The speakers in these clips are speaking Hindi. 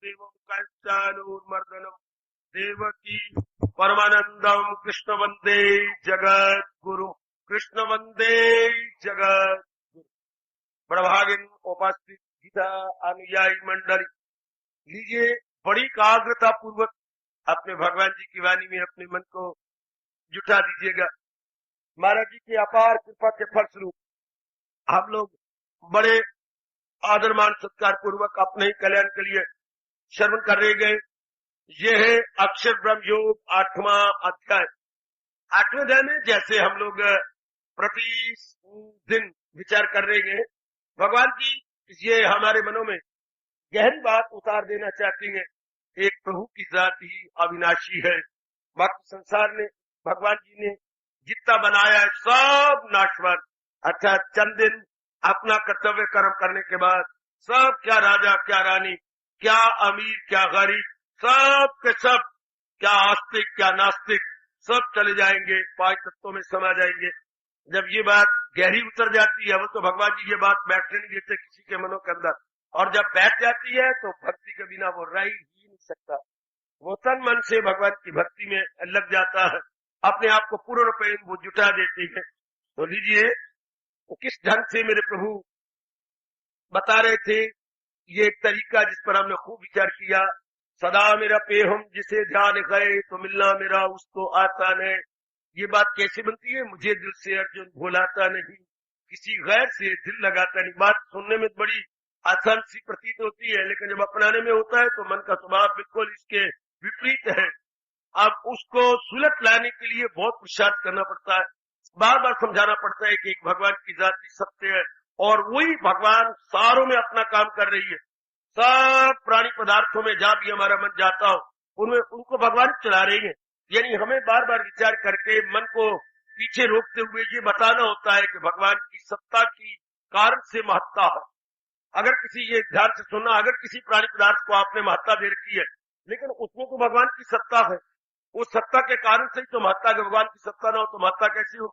वासुदेवम कांचानूरमर्दनम देवकी परमानंदम कृष्ण वंदे जगत गुरु, कृष्ण वंदे जगत गुरु। बड़भागिन उपस्थित गीता अनुयायी मंडली, लीजिए बड़ी एकाग्रता पूर्वक अपने भगवान जी की वाणी में अपने मन को जुटा दीजिएगा। महाराज जी की अपार कृपा के फलस्वरूप हम लोग बड़े आदरमान सत्कार पूर्वक अपने ही कल्याण के लिए श्रवण कर रहे गए। ये है अक्षर ब्रह्म योग 8वां अध्याय। 8वें अध्याय में जैसे हम लोग प्रति दिन विचार कर रहे गए, भगवान जी ये हमारे मनों में गहरी बात उतार देना चाहती हैं। एक प्रभु की जात ही अविनाशी है। बाकी संसार ने भगवान जी ने जितना बनाया है सब नाशवान, अर्थात चंद दिन अपना कर्तव्य कर्म करने के बाद सब, क्या राजा क्या रानी, क्या अमीर क्या गरीब, सब के सब, क्या आस्तिक क्या नास्तिक, सब चले जाएंगे, 5 तत्वों में समा जाएंगे। जब ये बात गहरी उतर जाती है, वो तो भगवान जी ये बात बैठने नहीं देते किसी के मनों के अंदर, और जब बैठ जाती है तो भक्ति के बिना वो रह ही नहीं सकता। वो तन मन से भगवान की भक्ति में लग जाता है, अपने आप को पूर्ण रूप वो जुटा देती है। तो लीजिए वो किस ढंग से मेरे प्रभु बता रहे थे, ये एक तरीका जिस पर हमने खूब विचार किया। सदा मेरा पेहम जिसे ध्यान गए तो मिलना मेरा उसको आता नहीं। ये बात कैसे बनती है? मुझे दिल से अर्जुन भुलाता नहीं, किसी गैर से दिल लगाता नहीं। बात सुनने में बड़ी आसान सी प्रतीत होती है, लेकिन जब अपनाने में होता है तो मन का स्वभाव बिल्कुल इसके विपरीत है। अब उसको सुलट लाने के लिए बहुत पुरुषार्थ करना पड़ता है, बार बार समझाना पड़ता है कि एक भगवान की जाति सत्य है और वही भगवान सारों में अपना काम कर रही है। सब प्राणी पदार्थों में जहां भी हमारा मन जाता हो उनमें उनको भगवान चला रही है। यानी हमें बार बार विचार करके मन को पीछे रोकते हुए ये बताना होता है कि भगवान की सत्ता की कारण से महत्ता है। अगर किसी, ये ध्यान से सुनना, अगर किसी प्राणी पदार्थ को आपने महत्ता दे रखी है लेकिन उसमें तो भगवान की सत्ता है, उस सत्ता के कारण से ही तो महत्ता, भगवान की सत्ता ना हो तो महत्ता कैसी हो,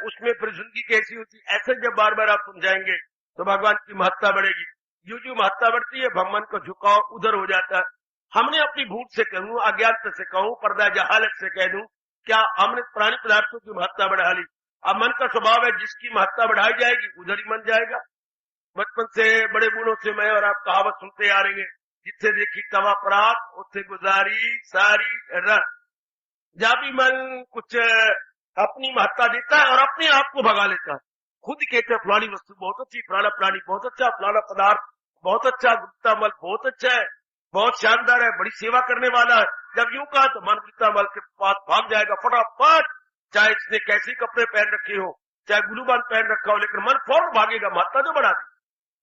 उसमें फिर जिंदगी कैसी होती। ऐसे जब बार बार आप समझाएंगे तो भगवान की महत्ता बढ़ेगी। जो महत्ता बढ़ती है भगवान का झुकाव उधर हो जाता है। हमने अपनी भूल से कहूं, अज्ञानता से कहूं, पर्दा जहालत से कह दूं, क्या हमने प्राणी पदार्थों की महत्ता बढ़ा ली। अब मन का स्वभाव है जिसकी महत्ता बढ़ाई जाएगी उधर ही मन जाएगा। बचपन से बड़े बूढ़ों से मैं और आप कहावत सुनते आ रहे हैं, जिथे देखी तवा प्राप्त उसे गुजारी सारी रन। जहां भी मन कुछ अपनी महत्ता देता है और अपने आप को भगा लेता है, खुद कहते हैं फलानी वस्तु बहुत अच्छी, फलाना प्राणी बहुत अच्छा, फलाना पदार्थ बहुत अच्छा, गुप्ता मल बहुत अच्छा है, बहुत शानदार है, बड़ी सेवा करने वाला है। जब यूं कहा तो मन गुप्ता मल के पास भाग जाएगा फटाफट, चाहे इसने कैसे कपड़े पहन रखे हो, चाहे गुलूबान पहन रखा हो, लेकिन मन फौरन भागेगा, महत्ता जो बढ़ा दी।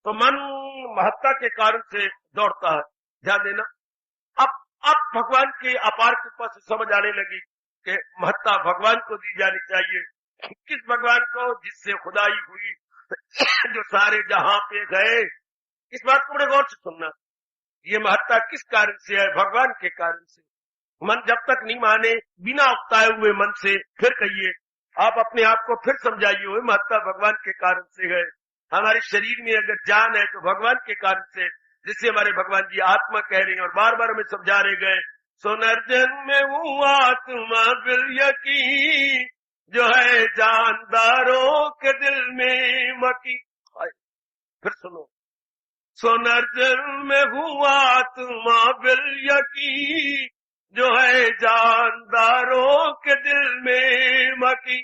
तो मन महत्ता के कारण से दौड़ता है। ध्यान देना, अब भगवान के अपार कृपा से समझ आने लगी कि महत्ता भगवान को दी जानी चाहिए। किस भगवान को? जिससे खुदाई हुई, जो सारे जहां पे गए। इस बात को बड़े गौर से सुनना, ये महत्ता किस कारण से है? भगवान के कारण से। मन जब तक नहीं माने, बिना उकताए हुए मन से फिर कहिए, आप अपने आप को फिर समझाइए, वो महत्ता भगवान के कारण से है। हमारे शरीर में अगर जान है तो भगवान के कारण से, जिससे हमारे भगवान जी आत्मा कह रहे हैं और बार बार हमें समझा रहे गए, सुनर्जन में वो आत्मा बिल यकीन, जो है जानदारों के दिल में मकी। फिर सुनो, सुनर्जन में हुआ आत्मा बिल यकीन, जो है जानदारों के दिल में मकी।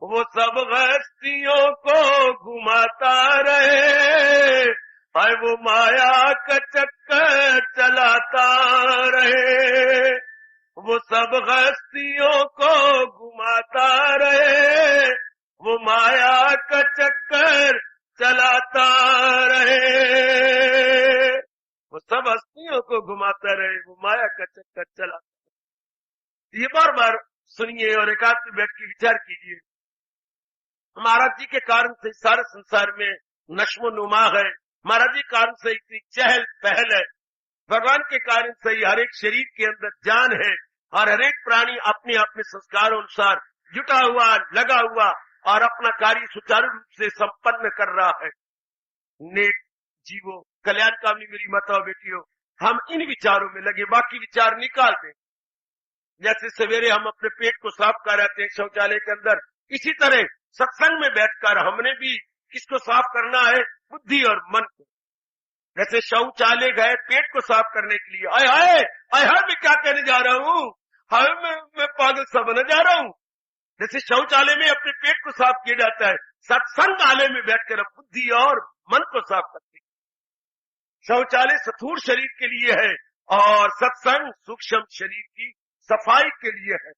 वो सब हस्तियों को घुमाता रहे, हाय वो माया का चक्कर चलाता रहे। वो सब हस्तियों को घुमाता रहे, वो माया का चक्कर चलाता रहे। वो सब हस्तियों को घुमाता रहे, वो माया का चक्कर चलाता रहे। ये बार बार सुनिए और एकांत में बैठ के विचार कीजिए। महाराज जी के कारण से सारे संसार में नश्मो नुमा है, महाराज जी के कारण से इतनी चहल पहल है, भगवान के कारण से ही हर एक शरीर के अंदर जान है और हर एक प्राणी अपने अपने संस्कारों अनुसार जुटा हुआ, लगा हुआ और अपना कार्य सुचारू रूप से संपन्न कर रहा है। नेक जीवो, कल्याण कामनी मेरी माताओं बेटियों, हम इन विचारों में लगे, बाकी विचार निकाल दें। जैसे सवेरे हम अपने पेट को साफ कर आते हैं शौचालय के अंदर, इसी तरह सत्संग में बैठकर हमने भी किसको साफ करना है? बुद्धि और मन को। जैसे शौचालय गए पेट को साफ करने के लिए, आय हाय आय हाय मैं क्या कहने जा रहा हूँ, हाय मैं पागल सा बना जा रहा हूँ। जैसे शौचालय में अपने पेट को साफ किया जाता है, सत्संग आलय में बैठकर हम बुद्धि और मन को साफ करते हैं। शौचालय स्थूल शरीर के लिए है और सत्संग सूक्ष्म शरीर की सफाई के लिए है,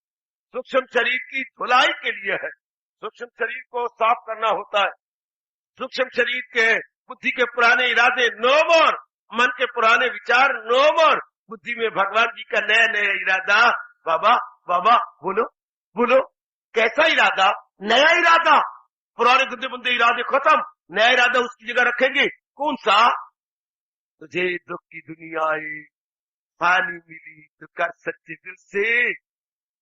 सूक्ष्म शरीर की धुलाई के लिए है। सूक्ष्म शरीर को साफ करना होता है। सूक्ष्म शरीर के बुद्धि के पुराने इरादे नो मोर, मन के पुराने विचार नो मोर, बुद्धि में भगवान जी का नया नया इरादा। बाबा बाबा बोलो बोलो, कैसा इरादा? नया इरादा। पुराने गुंदे बुंदे इरादे खत्म, नया इरादा उसकी जगह रखेंगे। कौन सा? तुझे दुख की दुनिया आई, पानी मिली तो कर सच्चे दिल से,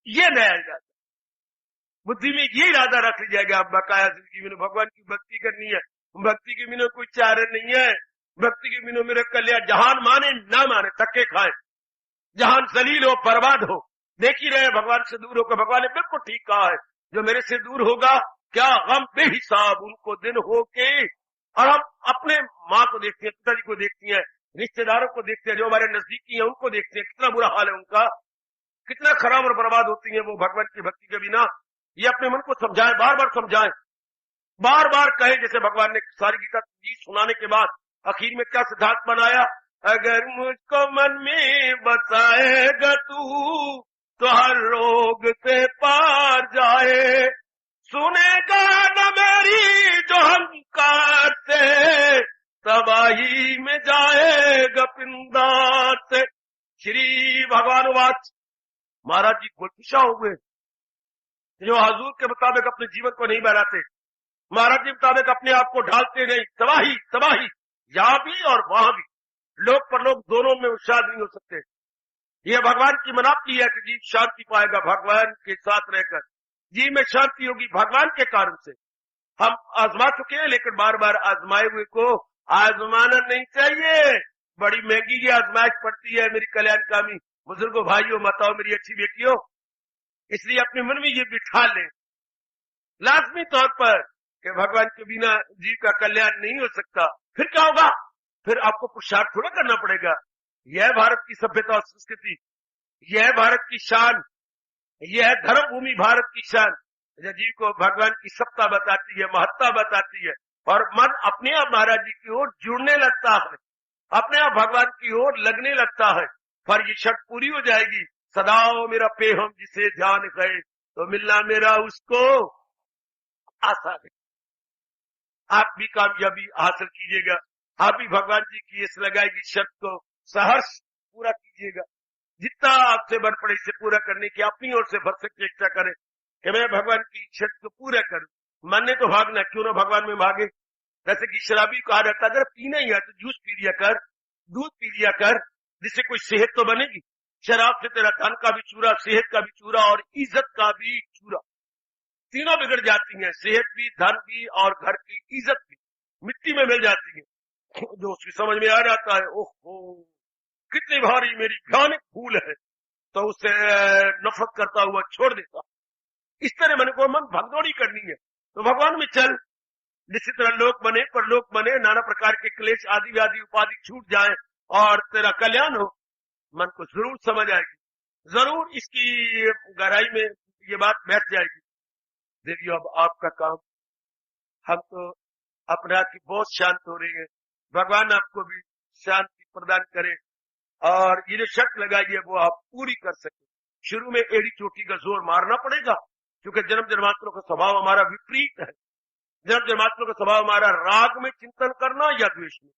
ये नया इरादा। बुद्धि में ये इरादा रख लिया जाएगा, अब बकाया जिंदगी में भगवान की भक्ति करनी है, भक्ति के बिना कोई चारा नहीं है, भक्ति के बिना मेरा कल्याण, जहान माने ना माने धक्के खाए, जहान जलील हो बर्बाद हो, देख ही रहे भगवान से दूर होकर। भगवान ने बिल्कुल ठीक कहा है, जो मेरे से दूर होगा क्या गम बेहिसाब उनको दिन हो के। और हम अपने माँ को देखते हैं, पिताजी को देखती हैं, रिश्तेदारों को देखते हैं, जो हमारे नजदीकी हैं उनको देखते हैं, कितना बुरा हाल है उनका, कितना खराब और बर्बाद होती है वो भगवान की भक्ति के बिना। ये अपने मन को समझाएं, बार बार समझाएं, बार बार कहे। जैसे भगवान ने सारी गीता जी सुनाने के बाद आखिर में क्या सिद्धांत बनाया? अगर मुझको मन में बसाएगा तू तो हर रोग से पार जाए, सुनेगा न मेरी जो हंकार से तबाही में जाएगा पिंदार से। श्री भगवान वाच। महाराज जी गुलफिशा हो गए, जो हजूर के मुताबिक अपने जीवन को नहीं बनाते, महाराज जी मुताबिक अपने आप को ढालते नहीं, तबाही तबाही, यहां भी और वहां भी, लोग परलोक दोनों में उत्साह नहीं हो सकते। यह भगवान की मनापी है कि जीव शांति पाएगा भगवान के साथ रहकर, जीव में शांति होगी भगवान के कारण से। हम आजमा चुके हैं, लेकिन बार बार आजमाए हुए को आजमाना नहीं चाहिए। बड़ी महंगी की आजमाइश पड़ती है मेरी कल्याणकामी बुजुर्गों, भाइयों, माताओं, मेरी अच्छी बेटियों। इसलिए अपने मन में ये बिठा लें लाजमी तौर पर कि भगवान के बिना जीव का कल्याण नहीं हो सकता। फिर क्या होगा? फिर आपको पुरुषार्थ थोड़ा करना पड़ेगा। यह भारत की सभ्यता और संस्कृति, यह भारत की शान, यह धर्म भूमि भारत की शान, जीव को भगवान की सत्ता बताती है, महत्ता बताती है, और मन अपने आप महाराज जी की ओर जुड़ने लगता है, अपने आप भगवान की ओर लगने लगता है। पर ये शर्त पूरी हो जाएगी, सदाओ मेरा पेहम जिसे जान गए तो मिलना मेरा उसको आसान है। आप भी कामयाबी हासिल कीजिएगा, आप भी भगवान जी की इस लगाएगी शर्त को सहर्ष पूरा कीजिएगा। जितना आपसे बढ़ पड़े इसे पूरा करने की अपनी ओर से भरसक चेष्टा करें कि मैं भगवान की शर्त को पूरा करूं। मन ने तो भागना, क्यों ना भगवान में भागे। जैसे कि शराबी कहा जाता है, अगर पीना ही है तो जूस पी लिया कर, दूध पी लिया कर, जिससे कोई सेहत तो बनेगी। शराब से तेरा धन का भी चूरा, सेहत का भी चूरा और इज्जत का भी चूरा, तीनों बिगड़ जाती हैं। सेहत भी, धन भी और घर की इज्जत भी मिट्टी में मिल जाती है। जो उसकी समझ में आ जाता है, ओहो कितनी भारी मेरी भयानक भूल है, तो उसे नफरत करता हुआ छोड़ देता। इस तरह मन को मन भगदौड़ी करनी है तो भगवान में चल। जिस तरह लोक बने, परलोक बने, नाना प्रकार के क्लेश आदि व्याधि उपाधि छूट जाए और तेरा कल्याण हो, मन को जरूर समझ आएगी, जरूर इसकी गहराई में ये बात बैठ जाएगी। देवियों, अब आपका काम, हम तो अपने आप की बहुत शांत हो रही है, भगवान आपको भी शांति प्रदान करे और ये जो शर्त लगाई है वो आप पूरी कर सके। शुरू में एड़ी चोटी का जोर मारना पड़ेगा, क्योंकि जन्म जन्मांतरों का स्वभाव हमारा विपरीत है। जन्म जन्मांतरों का स्वभाव हमारा राग में चिंतन करना या द्वेष में,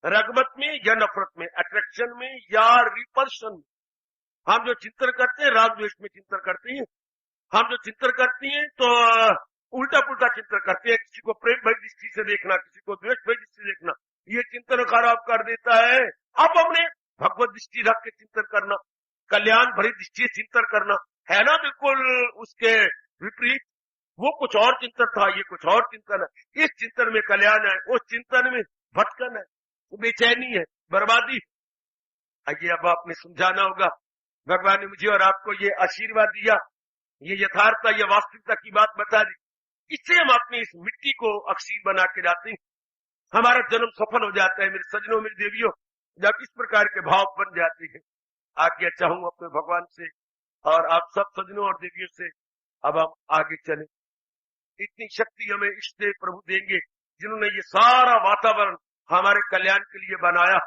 रगबत में या नफरत में, अट्रैक्शन में या रिपल्शन में। हम जो चिंतन करते हैं राग द्वेष में चिंतन करते हैं। हम जो चिंतन करती हैं तो उल्टा पुल्टा चिंतन करते हैं। किसी को प्रेम भरी दृष्टि से देखना, किसी को द्वेष भरी दृष्टि से देखना, ये चिंतन खराब कर देता है। अब हमने भगवत दृष्टि रख के चिंतन करना, कल्याण भरी दृष्टि से चिंतन करना है ना, बिल्कुल उसके विपरीत। वो कुछ और चिंतन था, ये कुछ और चिंतन है। इस चिंतन में कल्याण है, उस चिंतन में भटकन है, बेचैनी है, बर्बादी है। आइए अब आपने समझाना होगा। भगवान ने मुझे और आपको ये आशीर्वाद दिया, ये यथार्थता, ये वास्तविकता की बात बता दी, इससे हम अपनी इस मिट्टी को अक्षीर बना के जाते हैं, हमारा जन्म सफल हो जाता है। मेरे सजनों, मेरी देवियों, जब इस प्रकार के भाव बन जाते हैं, आज्ञा चाहूं अपने भगवान से और आप सब सजनों और देवियों से, अब हम आगे चले। इतनी शक्ति हमें इष्ट प्रभु देंगे जिन्होंने ये सारा वातावरण हमारे कल्याण के लिए बनाया,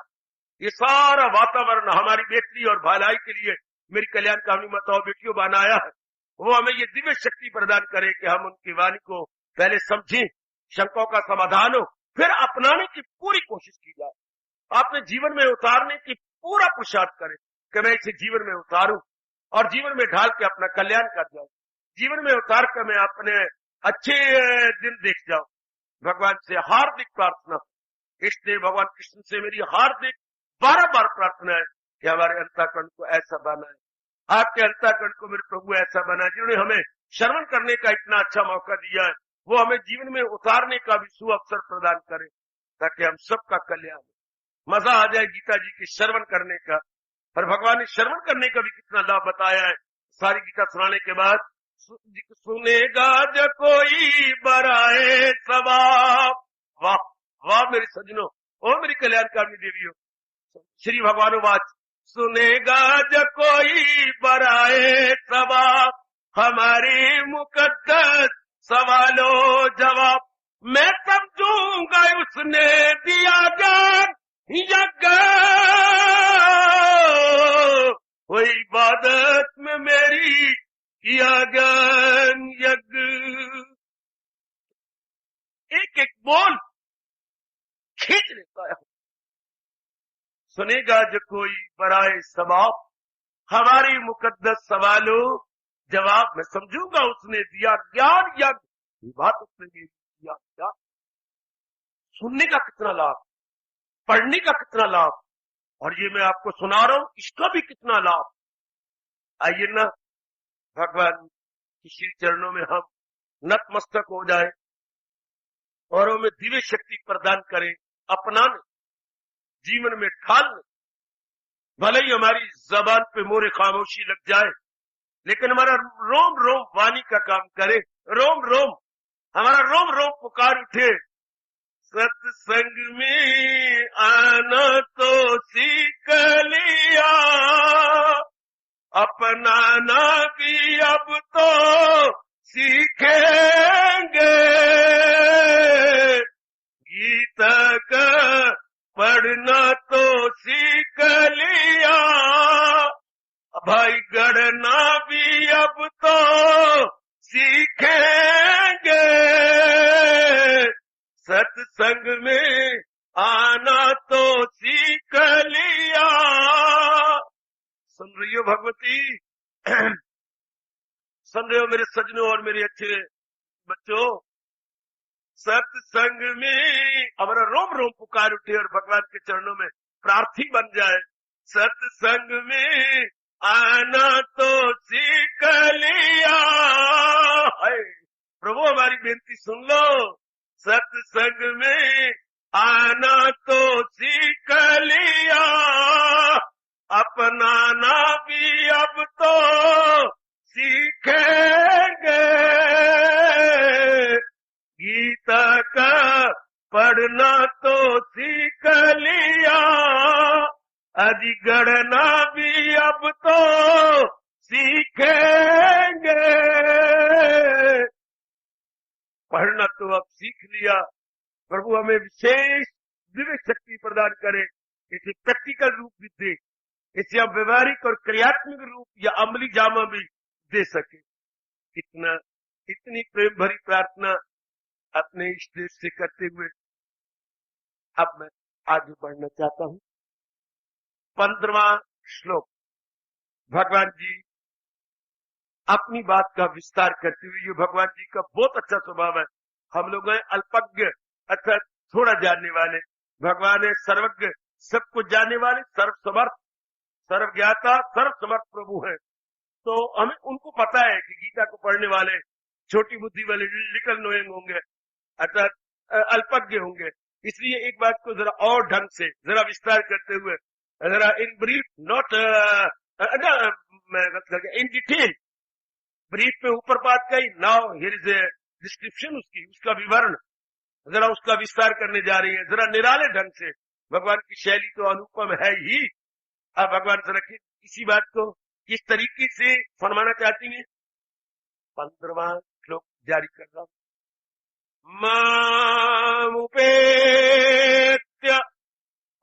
ये सारा वातावरण हमारी बेटी और भलाई के लिए, मेरी कल्याण कामनी माताओं बेटियों बनाया है। वो हमें ये दिव्य शक्ति प्रदान करे कि हम उनकी वाणी को पहले समझें, शंकाओं का समाधान हो, फिर अपनाने की पूरी कोशिश की जाए, अपने जीवन में उतारने की पूरा पुरुषार्थ करें कि मैं इसे जीवन में उतारूं और जीवन में ढाल के अपना कल्याण कर जाऊं, जीवन में उतार कर मैं अपने अच्छे दिन देख जाऊं। भगवान से हार्दिक प्रार्थना, इसलिए भगवान कृष्ण से मेरी हार्दिक बार प्रार्थना है कि हमारे अंतःकरण को ऐसा बनाए, आपके अंतःकरण को मेरे प्रभु ऐसा बनाए, जिन्होंने हमें श्रवण करने का इतना अच्छा मौका दिया है, वो हमें जीवन में उतारने का भी सुअवसर प्रदान करे, ताकि हम सबका कल्याण, मजा आ जाए गीता जी के श्रवण करने का। और भगवान ने श्रवण करने का भी कितना लाभ बताया है। सारी गीता सुनाने के बाद, सुनेगा जो कोई बराए सवाब, वाह वाह मेरे सजनों, ओ मेरी कल्याणकारिणी देवियों, श्री भगवान वाच, सुनेगा जो कोई बराए सवाब, हमारी मुकद्दस सवालों जवाब, मैं समझूंगा उसने दिया ज्ञान यज्ञ, वो इबादत में मेरी किया ज्ञान यज्ञ। एक एक बोल खींच लेता है। सुनेगा जो कोई बराए सवाब, हमारी मुकद्दस सवालों जवाब, मैं समझूंगा उसने दिया ज्ञान यज्ञ, बात उसने दिया ज्ञान। सुनने का कितना लाभ, पढ़ने का कितना लाभ, और ये मैं आपको सुना रहा हूं, इसका भी कितना लाभ। आइए ना भगवान की श्री चरणों में हम नतमस्तक हो जाए और हमें दिव्य शक्ति प्रदान करें, अपनाने, जीवन में ढालने। भले ही हमारी जबान पे मोरे खामोशी लग जाए, लेकिन हमारा रोम रोम वाणी का काम करे, रोम रोम हमारा रोम रोम पुकार उठे, सत्संग में आना तो सीख लिया, अपनाना भी अब तो सीखेंगे, गीता का पढ़ना तो सीख लिया, भाई गढ़ना भी अब तो सीखेंगे, सत्संग में आना तो सीख लिया। सुन रही हो भगवती, सुन रहे हो मेरे सजनों और मेरे अच्छे बच्चों, सत्संग में हमारा रोम रोम पुकार उठे और भगवान के चरणों में प्रार्थी बन जाए, सत्संग में आना तो सीख लिया। प्रभु हमारी बेनती सुन लो, सत्संग में आना तो सीख लिया, अपनाना भी अब तो सीखेंगे, गीता का पढ़ना तो सीख लिया, अधिगणना भी अब तो सीखेंगे। पढ़ना तो अब सीख लिया, प्रभु हमें विशेष दिव्य शक्ति प्रदान करे, इसे प्रैक्टिकल रूप भी दे, इसे हम व्यवहारिक और क्रियात्मक रूप या अमली जामा भी दे सके। इतनी प्रेम भरी प्रार्थना अपने इष्ट देव से करते हुए अब मैं आगे बढ़ना चाहता हूं। 15वां श्लोक, भगवान जी अपनी बात का विस्तार करते हुए, ये भगवान जी का बहुत अच्छा स्वभाव है। हम लोग हैं अल्पज्ञ, अर्थात थोड़ा जानने वाले, भगवान है सर्वज्ञ, सब कुछ जानने वाले, सर्वसमर्थ, सर्वज्ञाता, सर्वसमर्थ प्रभु है। तो हमें उनको पता है कि गीता को पढ़ने वाले छोटी बुद्धि वाले लिटिल नोइंग होंगे, अर्थात अल्पज्ञ होंगे। इसलिए एक बात को जरा और ढंग से, जरा विस्तार करते हुए in brief, not in detail, brief में ऊपर बात कही, now here is a description उसका विवरण, जरा उसका विस्तार करने जा रही है, जरा निराले ढंग से। भगवान की शैली तो अनुपम है ही। अब भगवान जरा इसी बात को किस तरीके से फरमाना चाहती हैं, 15वां श्लोक जारी कर रहा हूं। मामुपेत्य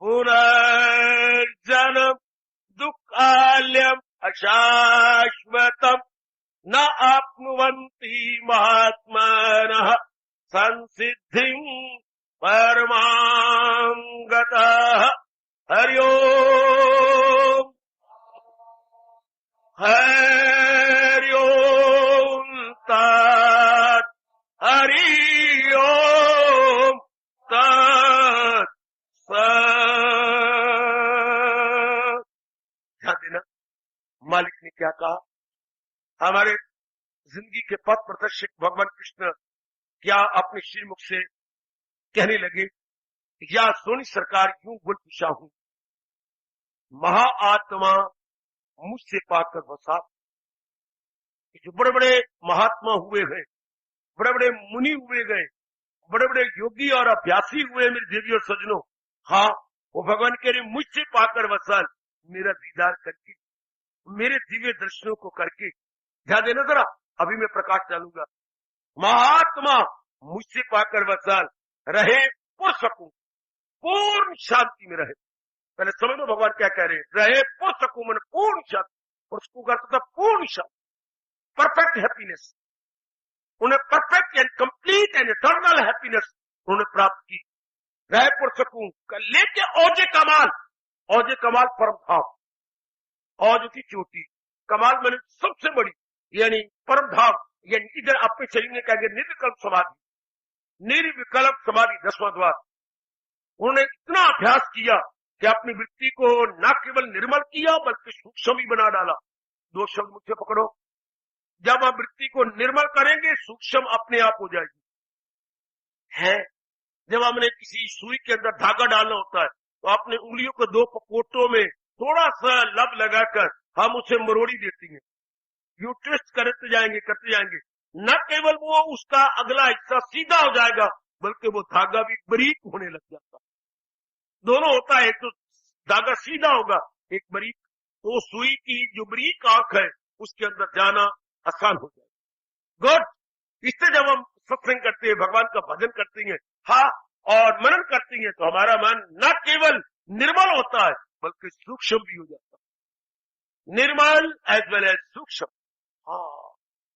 पुनर्जन्म दुःखालयम् अशाश्वतम् न आप्नुवन्ति महात्मानः संसिद्धिम् परमाम् गतः। हरि ओम् हरि ओम् तत् हरि ओम् तत् सत्। ध्यान देना, मालिक ने क्या कहा। हमारे जिंदगी के पथ प्रदर्शक भगवान कृष्ण क्या अपने श्रीमुख से कहने लगे, या सोनी सरकार यूं गुल पिशा हूं, महाआत्मा मुझसे पाकर बसा। जो बड़े बड़े महात्मा हुए हैं, बड़े बड़े मुनि हुए गए, बड़े बड़े योगी और अभ्यासी हुए मेरे देवी और सजनों, हाँ वो भगवान कह रहे मुझसे पाकर वसा, मेरा दीदार करके, मेरे दिव्य दर्शनों को करके। ध्यान देना जरा, अभी मैं प्रकाश डालूंगा। महात्मा मुझसे पाकर वसाल रहे पुर सकूं, पूर्ण शांति में रहे। पहले समझ लो भगवान क्या कह रहे हैं, रहे पुर सकूं मैंने पूर्ण शांति, और उसको करता था पूर्ण शांति, परफेक्ट हैप्पीनेस। उन्हें perfect and complete and eternal happiness उन्होंने प्राप्त की। रहे पुर सकूं लेके औजे कमाल, औजे कमाल परम धाम, औज की चोटी, कमाल मैंने सबसे बड़ी यानी परम धाम, यानी इधर अपने शरीर में कहेंगे निर्विकल्प समाधि, निर्विकल्प समाधि 10वां द्वार। उन्होंने इतना अभ्यास किया कि अपनी वृत्ति को न केवल निर्मल किया बल्कि सूक्ष्म भी बना डाला। 2 शब्द मुझसे पकड़ो, जब आप वृत्ति को निर्मल करेंगे सूक्ष्म अपने आप हो जाएगी। है जब हमने किसी सुई के अंदर धागा डालना होता है तो अपने उंगलियों को 2 पपोटों में थोड़ा सा लब लगाकर हम उसे मरोड़ी देती हैं, यू ट्विस्ट करते जाएंगे, न केवल वो उसका अगला हिस्सा सीधा हो जाएगा बल्कि वो धागा भी बारीक होने लग जाता। दोनों होता है, एक तो धागा सीधा होगा, एक बारीक, तो सुई की जो बारीक आंख है उसके अंदर जाना आसान हो जाएगा। गुड। इससे जब हम सत्संग करते हैं, भगवान का भजन करते हैं, हाँ, और मनन करते हैं, तो हमारा मन न केवल निर्मल होता है बल्कि सूक्ष्म भी हो जाता है, निर्मल एज वेल एज सूक्ष्म। हाँ,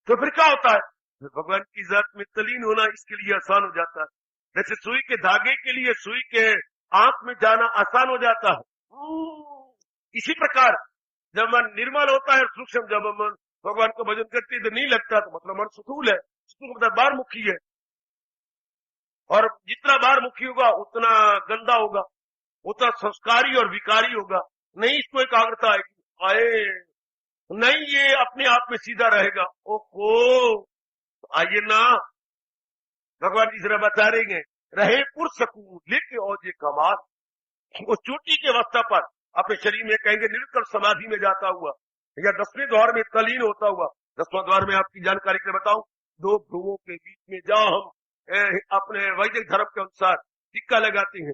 तो फिर क्या होता है, भगवान की जात में तलीन होना इसके लिए आसान हो जाता है। जैसे सुई के धागे के लिए सुई के आंख में जाना आसान हो जाता है, इसी प्रकार जब मन निर्मल होता है, सूक्ष्म, जब मन भगवान को भजन करते तो नहीं लगता, तो मतलब मन सुतूल है, सुतूल मतलब बारमुखी है, और जितना बारमुखी होगा उतना गंदा होगा, उतना संस्कारी और विकारी होगा, नहीं इसको एकाग्रता आए, नहीं ये अपने आप में सीधा रहेगा। ओहो, आइए ना, भगवान जी जरा बता रहे हैं, रहे पुर सकूं लेके औजे कमाल, वो चोटी के अवस्था पर अपने शरीर में कहेंगे निर्विकल्प समाधि में जाता हुआ, या 10वें द्वार में तलीन होता हुआ। 10वां द्वार में आपकी जानकारी के बताऊं, 2 भ्रुवों के बीच में जहां हम अपने वैदिक धर्म के अनुसार टिक्का लगाते हैं,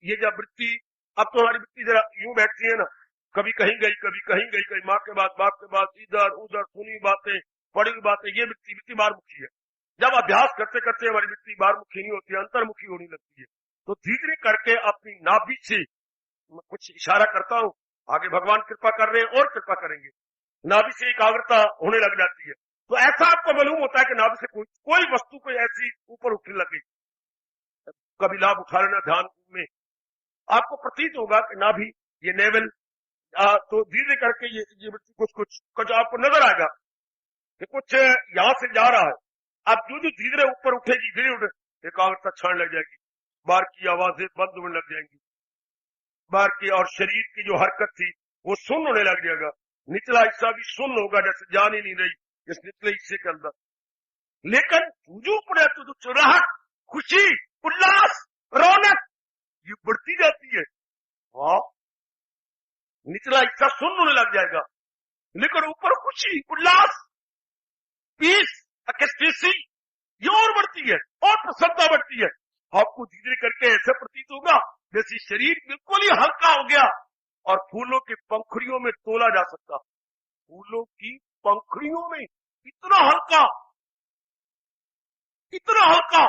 ये जब वृत्ति, अब तो हमारी वृत्ति जरा यूं बैठती है ना, कभी कहीं गई, कभी कहीं गई, कहीं माँ के बाद बाप के बाद, इधर उधर, सुनी बातें, पढ़ी बातें, ये वृत्ति बारमुखी है। जब अभ्यास करते करते हमारी वृत्ति बारमुखी नहीं होती है, अंतर्मुखी होने लगती है, तो धीरे करके अपनी नाभि से कुछ इशारा करता हूं, आगे भगवान कृपा कर रहे हैं और कृपा करेंगे, नाभि से एकाग्रता होने लग जाती है। तो ऐसा आपको मालूम होता है कि नाभि से कोई वस्तु कोई ऐसी ऊपर उठने लगी, कभी लाभ उठा लेना ध्यान में, आपको प्रतीत होगा कि नाभि, ये नेवल, तो धीरे करके ये कुछ आपको नजर आएगा कि कुछ यहां से जा रहा है। अब जो धीरे ऊपर उठेगी, धीरे उठे, एकाग्रता क्षण लग जाएगी, बाहर की आवाजें बंद होने लग जाएंगी, बाहर की और शरीर की जो हरकत थी वो सुन्न होने लग जाएगा, निचला हिस्सा भी सुन्न होगा, जैसे जान ही नहीं रही इस निचले हिस्से के अंदर। लेकिन जो पड़े तो चुराहट, खुशी, उल्लास, रौनक ये बढ़ती जाती है। वाह, निचला हिस्सा सुन्न होने लग जाएगा, लेकिन ऊपर खुशी, उल्लास, पीस, एक्सटेसी ये और बढ़ती है और प्रसन्नता बढ़ती है। आपको धीरे करके ऐसा प्रतीत होगा जैसे शरीर बिल्कुल ही हल्का हो गया और फूलों की पंखुड़ियों में तोला जा सकता। फूलों की पंखुड़ियों में इतना हल्का, इतना हल्का,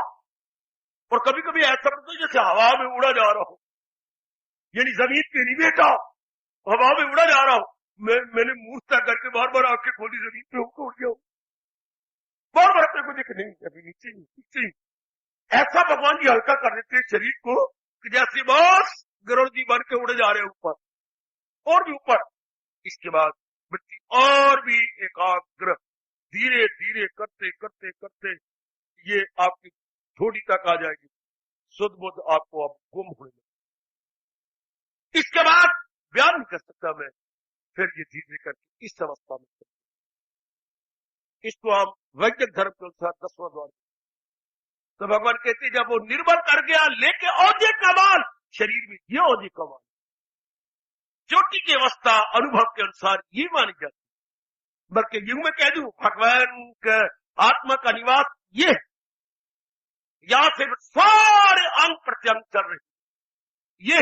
और कभी कभी ऐसा लगता है जैसे हवा में उड़ा जा रहा हो, यानी जमीन पे नहीं बैठा, हवा में उड़ा जा रहा हूं। मैंने मूर्ता करके बार बार आंखें खोली, जमीन पे होकर उड़ गया, बार बार अपने को देखे, नहीं अभी नीचे नीचे। ऐसा भगवान जी हल्का कर देते हैं शरीर को कि जैसे बस गरुड़ जी बन के उड़े जा रहे हैं ऊपर और भी ऊपर। इसके बाद वृत्ति और भी एकाग्र, धीरे धीरे करते करते करते ये आपकी थोड़ी तक आ जाएगी, शुद्ध बुद्ध आपको अब गुम होने लगे। इसके बाद बयान नहीं कर सकता मैं, फिर ये धीरे करके इस अवस्था में, इसको हम वैदिक धर्म के अनुसार 10वां द्वार। तो भगवान कहते हैं जब वो निर्भर कर गया लेके औजे कमाल शरीर में, ये औजे कमाल चोटी की अवस्था अनुभव के अनुसार ये मानी जाती है। बल्कि यूं मैं कह दूं भगवान का आत्मा का निवास ये है, यहां से सारे अंग प्रत्यंग चल रहे, ये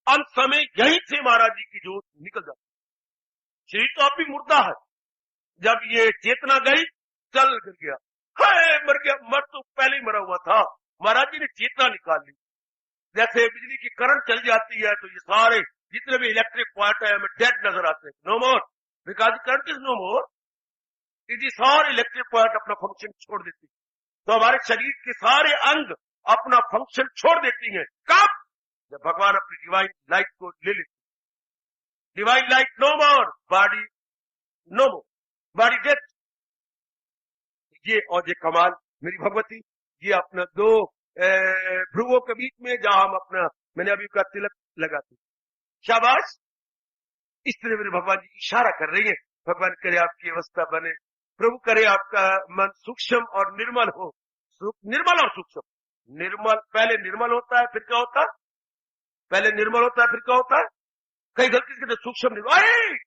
अंत समय यहीं से महाराज जी की जोत निकल जाती है। शरीर तो अब भी मुर्दा है, जब ये चेतना गई चल गिर गया, है मर गया, मर तो पहले ही मरा हुआ था, महाराज जी ने चेतना निकाल ली। जैसे बिजली की करंट चल जाती है तो ये सारे जितने भी इलेक्ट्रिक पॉइंट है हमें डेड नजर आते हैं, no more, because current is no more, ये सारे इलेक्ट्रिक पॉइंट अपना फंक्शन छोड़ देती है। तो हमारे शरीर के सारे अंग अपना फंक्शन छोड़ देती हैं, कब? जब भगवान अपनी डिवाइन लाइट को ले लेते। डिवाइन लाइट नो मोर, बॉडी नो मोर, बॉडी डेथ। ये और ये कमाल मेरी भगवती, ये अपना दो भ्रुवों के बीच में जहां हम अपना, मैंने अभी का तिलक लगाते, शाबाश। इस तरह मेरे भगवान जी इशारा कर रही है, भगवान करे आपकी अवस्था बने, प्रभु करे आपका मन सूक्ष्म और निर्मल हो। निर्मल और सूक्ष्म, निर्मल पहले निर्मल होता है फिर क्या होता है, पहले निर्मल होता है फिर क्या होता है, कई गलती से सूक्ष्म निर्मल,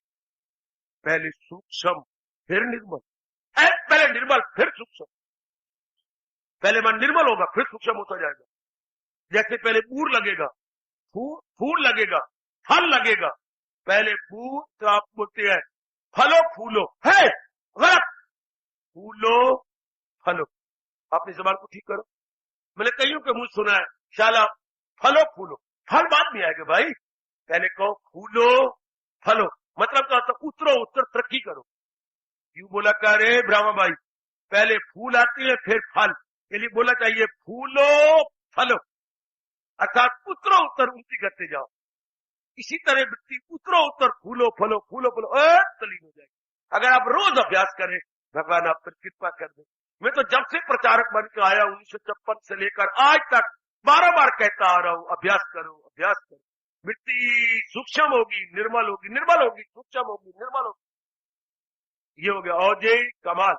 पहले सूक्ष्म फिर निर्मल, पहले निर्मल फिर सूक्ष्म, पहले मन निर्मल होगा फिर सूक्ष्म होता जाएगा। जैसे पहले बूर लगेगा, फूल लगेगा, फल लगेगा, पहले बूर तो आप बोलते हैं फलो फूलो, है गलत, फूलो फलो। अपनी जबान को ठीक करो। मैंने कईयों के मुंह सुना है शाला फलो फूलो, फल बाद में आएगा भाई, पहले कहो फूलो फलो, मतलब क्या होता, उतरो उत्तर तरक्की करो। क्यों बोला कर रे ब्राह्मण भाई, पहले फूल आती है फिर फल, इसलिए बोला चाहिए फूलो फलो, अर्थात उतरो उत्तर उन्नति करते जाओ। इसी तरह वृत्ति उतरो उत्तर फूलो फलो, फूलो फलो तलीन हो जाएगी। अगर आप रोज अभ्यास करें, भगवान आप पर कृपा कर दे। मैं तो जब से प्रचारक बन के आया 1956 से लेकर आज तक बार बार कहता आ रहा हूं, अभ्यास करो अभ्यास करो, वृत्ति सूक्ष्म होगी निर्मल होगी, निर्मल होगी सूक्ष्म होगी निर्मल होगी। ये हो गया औजय कमाल।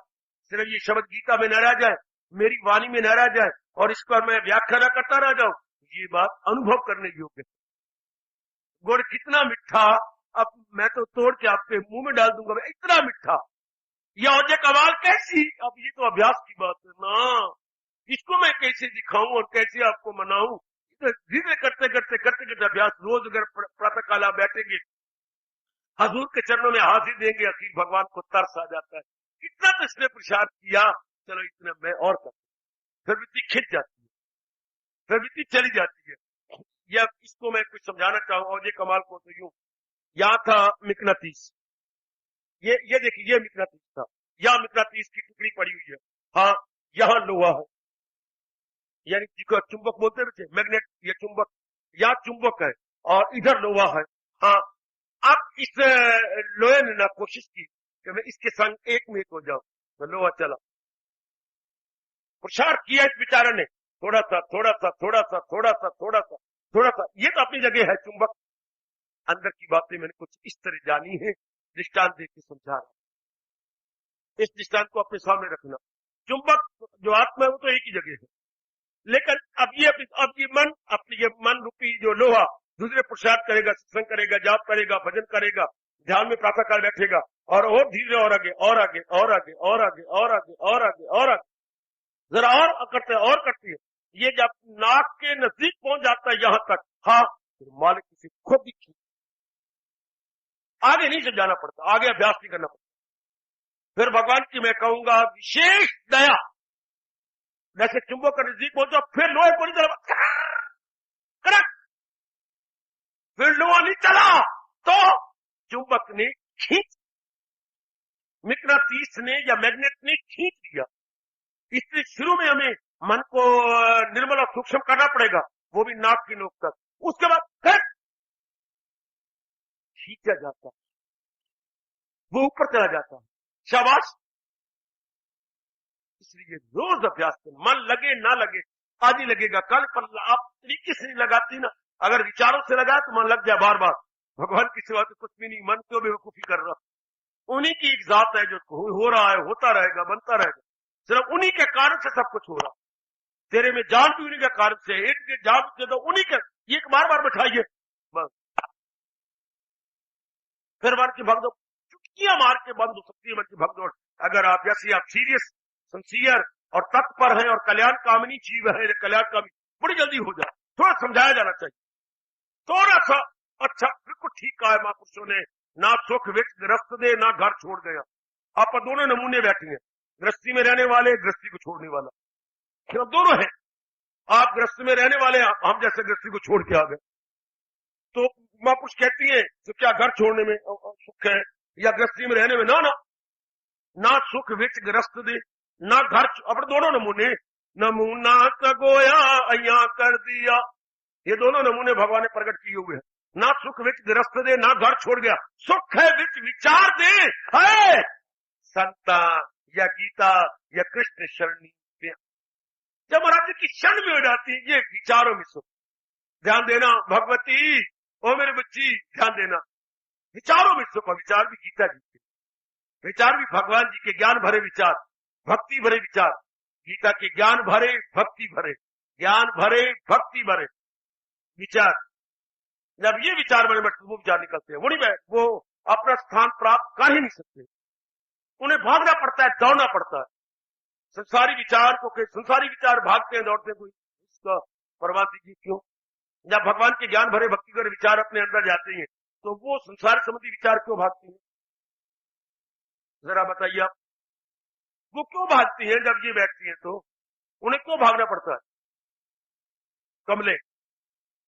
सिर्फ ये शब्द गीता में न रह जाए, मेरी वाणी में न रह जाए और इस पर मैं व्याख्या करता रह जाऊं, ये बात अनुभव करने योग्य है। गुड़ कितना मिठा, अब मैं तो तोड़ के आपके मुंह में डाल दूंगा, इतना मिठा, ये औजे कमाल कैसी, अब ये तो अभ्यास की बात है ना, इसको मैं कैसे दिखाऊं और कैसे आपको मनाऊं। धीरे करते करते करते करते अभ्यास, रोज अगर प्रातः काल आप बैठेंगे, हजूर के चरणों में हाजिर देंगे, अखिल भगवान को तरस आ जाता है, इतना तो इसने प्रसाद किया, चलो इतना मैं और कर, फिर वृत्ति खिंच जाती है, फिर वृत्ति चली जाती है। या इसको मैं कुछ समझाना चाहूं औजे कमाल को, तो यूं, यहां था मिकनातीस, ये देखिए ये मिकनातीस था, यहां मिकनातीस की टुकड़ी पड़ी हुई है, हाँ यहां लोहा है, यानी जिसको चुंबक बोलते थे, मैग्नेट, ये चुंबक, यहाँ चुंबक है और इधर लोहा है। हाँ, अब इस लोहे ने ना कोशिश की कि मैं इसके संग एक में हो जाऊं, तो लोहा चला, प्रसार किया इस बेचारे ने, थोड़ा सा थोड़ा सा थोड़ा सा थोड़ा सा थोड़ा सा थोड़ा सा, ये तो अपनी जगह है चुंबक। अंदर की बातें मैंने कुछ इस तरह जानी है, दृष्टांत देख के समझा रहा, इस दृष्टांत को अपने सामने रखना। चुंबक जो आत्मा है वो तो एक ही जगह है, लेकिन अब ये मन, अपनी ये मन रूपी जो लोहा दूसरे पुरुषार्थ करेगा, सत्संग करेगा, जाप करेगा, भजन करेगा, ध्यान में प्रातः काल बैठेगा और धीरे और आगे और आगे और आगे और आगे और आगे और आगे और आगे, जरा और करते और करती है। ये जब नाक के नजदीक पहुंच जाता है यहां तक, हाँ, मालिक किसी खुद ही आगे नहीं से जाना पड़ता, आगे अभ्यास नहीं करना पड़ता। फिर भगवान की मैं कहूंगा विशेष दया, जैसे चुंबक का नजदीक पहुंचा फिर लोहे को नहीं चला, करेक्ट, फिर लोहा नहीं चला तो चुंबक ने खींच, मिकनातीस ने या मैग्नेट ने खींच दिया। इसलिए शुरू में हमें मन को निर्मल और सूक्ष्म करना पड़ेगा, वो भी नाक की नोक तक, उसके बाद फिर खींचा जाता है, वो ऊपर चला जाता है, शाबाश। इसलिए रोज अभ्यास करें, मन लगे ना लगे, आज ही लगेगा, कल पर आप तरीके से नहीं लगाती ना, अगर विचारों से लगा तो मन लग जाए बार बार। भगवान की सिवा तो कुछ भी नहीं, मन को बेवकूफी कर रहा, उन्हीं की एक जात है जो हो रहा है, होता रहेगा, बनता रहेगा, सिर्फ उन्हीं के कारण से सब कुछ हो रहा। तेरे में जान भी उन्हीं के कारण से, एक जान से तो उन्हीं के, ये बार बार बैठाइए बस। फिर मन की भगदौड़ चुटकियां मार के बंद हो सकती है मन की भगदौड़, अगर आप जैसे आप सीरियस, सिंसियर और तत्पर हैं और कल्याण कामनी जीव है, कल्याण कामनी बड़ी जल्दी हो जाए। थोड़ा समझाया जाना चाहिए, थोड़ा सा। अच्छा, बिल्कुल ठीक कहा है महापुरुषों ने, ना सुख विच ग्रस्त दे ना घर छोड़ गया। आप दोनों नमूने बैठे हैं, गृहस्थी में रहने वाले, गृहस्थी को छोड़ने वाला, सिर्फ दोनों है। आप गृहस्थी में रहने वाले, हम जैसे गृहस्थी को छोड़ के आ गए, तो महापुरुष कहती है तो क्या घर छोड़ने में सुख है या गृहस्थी में रहने में? ना ना, ना सुख विच ग्रस्त दे ना घर, अपने दोनों नमूने, नमूना कगोया अया कर दिया, ये दोनों नमूने भगवान ने प्रकट किए हुए हैं। ना सुख विच ग्रस्त दे ना घर छोड़ गया, सुख है विच विचार दे है संता या गीता या कृष्ण शरणी। जब महाराज की क्षण में हो जाती है ये विचारों में सुख, ध्यान देना भगवती, ओ मेरे बच्ची ध्यान देना, विचारों में सुख। विचार भी गीता जी के विचार, भी भगवान जी के ज्ञान भरे विचार, भक्ति भरे विचार, गीता के ज्ञान भरे भक्ति भरे, ज्ञान भरे भक्ति भरे विचार। जब ये विचार बड़े बैठते वो विचार निकलते हैं, वो नहीं, वो अपना स्थान प्राप्त कर ही नहीं सकते, उन्हें भागना पड़ता है, दौड़ना पड़ता है। संसारी विचार को, संसारी विचार भागते हैं, दौड़ते हैं, कोई इसका परवाह कीजिए क्यों? जब भगवान के ज्ञान भरे भक्ति भरे विचार अपने अंदर जाते हैं तो वो संसार संबंधी विचार क्यों भागते हैं? जरा बताइए आप, वो क्यों भागती हैं? जब ये बैठती हैं तो उन्हें क्यों भागना पड़ता है? कमले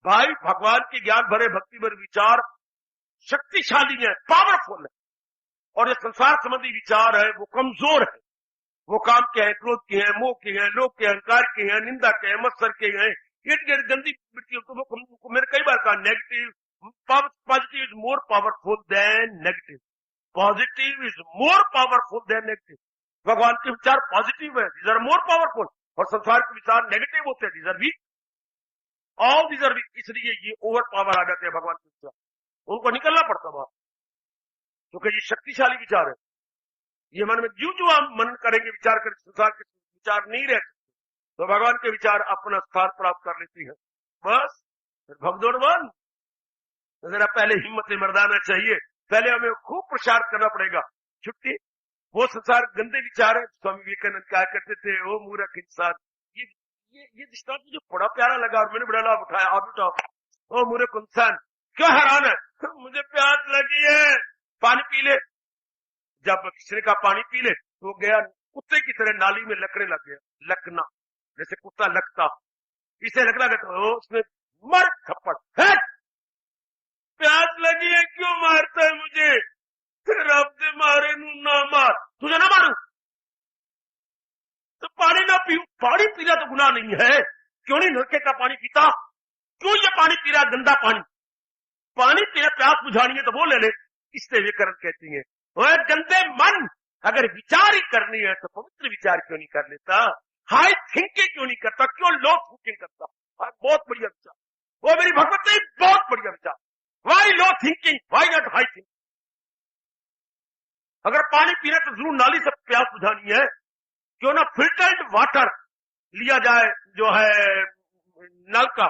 भाई, भगवान के ज्ञान भरे भक्ति भरे विचार शक्तिशाली है, पावरफुल है, और ये संसार संबंधी विचार है वो कमजोर है। वो काम के हैं, क्रोध के हैं, मोह के हैं, लोभ के, अहंकार के हैं, निंदा के हैं, मत्सर के हैं, ये गंदी मिट्टी। तो वो मैंने कई बार कहा, negative positive is more powerful than negative, positive is more powerful than negative. भगवान के विचार पॉजिटिव है, दीज आर मोर पावरफुल, और संसार के विचार नेगेटिव होते हैं, these are weak, all these are weak. इसलिए ये ओवर पावर आ जाते हैं भगवान के विचार, उनको निकलना पड़ता बाहर, क्योंकि ये शक्तिशाली विचार है। ये मन में जो हम मनन करेंगे, विचार करेंगे, संसार के विचार नहीं रह सकते, तो भगवान के विचार अपना स्थान प्राप्त कर लेती है। बस फिर भगदौड़ बंद। जरा पहले हिम्मत से मर्दाना चाहिए, पहले हमें खूब प्रचार करना पड़ेगा। छुट्टी, वो संसार गंदे विचार है। स्वामी विवेकानंद क्या करते थे, ओ मूर्ख इंसान, ये दृष्टांत मुझे बड़ा प्यारा लगा और मैंने बड़ा लाभ उठाया। आप उठाओ, ओ मूर्ख इंसान क्यों हैरान है? मुझे प्यास लगी है, पानी पी ले। जब किसी का पानी पी ले तो गया कुत्ते की तरह नाली में लकड़े लग गया, लकना, जैसे कुत्ता लगता, इसे लगना गया तो उसने मर थप्पड़, प्यास लगी है क्यों मारता है मुझे? रब दे मारे नू ना मार, तुझे ना मारू तो पानी ना पीऊ। पानी पीना तो गुनाह नहीं है, क्यों नहीं नलके का पानी पीता? क्यों ये पानी पी रहा, गंदा पानी? पानी पीना प्यास बुझानी है तो वो ले ले। इससे विकरण कहती है, वह गंदे मन, अगर विचार ही करनी है तो पवित्र विचार क्यों नहीं कर लेता? हाई थिंकिंग क्यों नहीं करता? क्यों लो थिंकिंग करता? बहुत बढ़िया विचार, वो मेरी भगवती बहुत बढ़िया विचार। Why low thinking, why not high thinking? अगर पानी पीना तो जरूर नाली से प्यास बुझानी है, क्यों ना फिल्टर्ड वाटर लिया जाए, जो है नल का,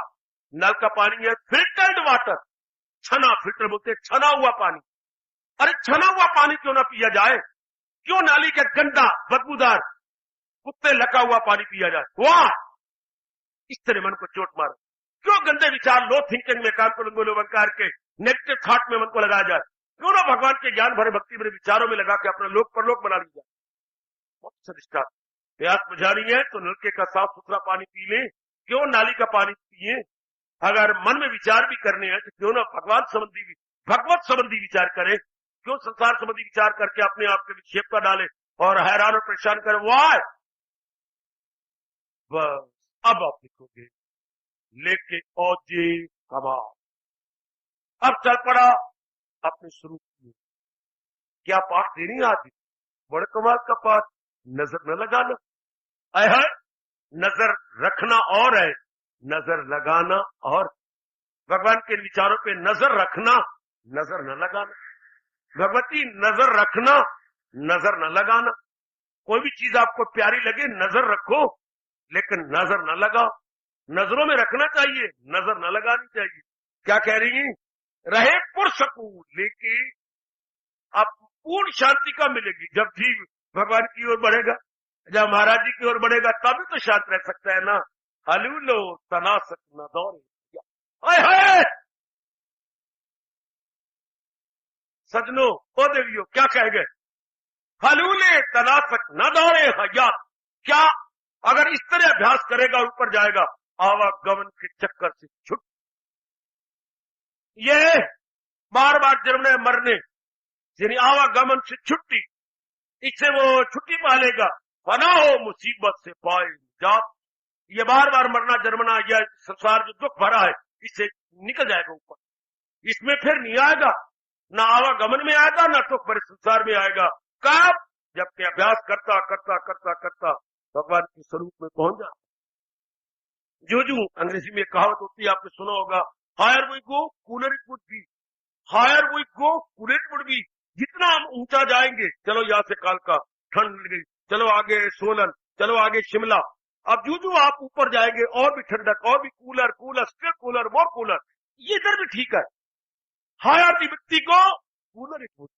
नल का पानी है फिल्टर्ड वाटर, छना, फिल्टर बोलते हैं छना हुआ पानी। अरे छना हुआ पानी क्यों ना पिया जाए? क्यों नाली का गंदा बदबूदार कुत्ते लका हुआ पानी पिया जाए? वाह, इस तरह मन को चोट मारो। क्यों गंदे विचार, लो थिंकिंग में काम करो, लोवंकार के नेगेटिव थॉट में मन को लगाया जाए? क्यों ना भगवान के ज्ञान भरे भक्ति भरे विचारों में लगा के अपना लोक परलोक बना लिया जाए। बहुत सदिष्टा, प्यास बुझानी है तो नलके का साफ सुथरा पानी पी ले, क्यों नाली का पानी पिए? अगर मन में विचार भी करने हैं तो क्यों ना भगवान संबंधी भगवत संबंधी विचार करे, क्यों संसार संबंधी विचार करके अपने आप के विक्षेप का डाले और हैरान और परेशान करे? वाह, बस अब आप लिखोगे लेके औजे कमाल। अब चल पड़ा अपने स्वरूप में। क्या पाठ देनी आज? बड़े कमाल का पाठ, नजर न लगाना। है नजर रखना और है नजर लगाना और। भगवान के विचारों पे नजर रखना, नजर न लगाना। भगवती नजर रखना, नजर न लगाना। कोई भी चीज आपको प्यारी लगे नजर रखो, लेकिन नजर न लगाओ। नजरों में रखना चाहिए, नजर न लगानी चाहिए। क्या कह रही है? रहे पुरसकून, लेकिन आप पूर्ण शांति का मिलेगी जब जीव भगवान की ओर बढ़ेगा, जब महाराज जी की ओर बढ़ेगा, तभी तो शांत रह सकता है ना। हलूलो तनासक न दौड़े। सजनो, ओ देवियों, क्या कह गए? हलूले तनासक न दौड़े हया। क्या अगर इस तरह अभ्यास करेगा ऊपर जाएगा, आवागमन के चक्कर से छुट। ये बार बार जन्मने मरने यानी आवागमन से छुट्टी, इससे वो छुट्टी पालेगा। फना हो मुसीबत से पाए जात। ये बार बार मरना जन्मना, यह संसार जो दुख भरा है, इससे निकल जाएगा ऊपर। इसमें फिर नहीं आएगा, ना आवागमन में आएगा, ना दुख भरे संसार में आएगा। कब? जबकि अभ्यास करता करता करता करता भगवान के स्वरूप में पहुंच जाता। जो अंग्रेजी में कहावत होती है, आपने सुना होगा, higher we go cooler it would be, higher we go cooler it would be. जितना हम ऊंचा जाएंगे, चलो यहां से कालका ठंड लग गई, चलो आगे सोलन, चलो आगे शिमला। अब जो आप ऊपर जाएंगे और भी ठंडक, और भी कूलर, कूलर स्टिल कूलर, मोर कूलर। ये इधर भी ठीक है, हायर दी वृत्ति को कूलर इट वुड।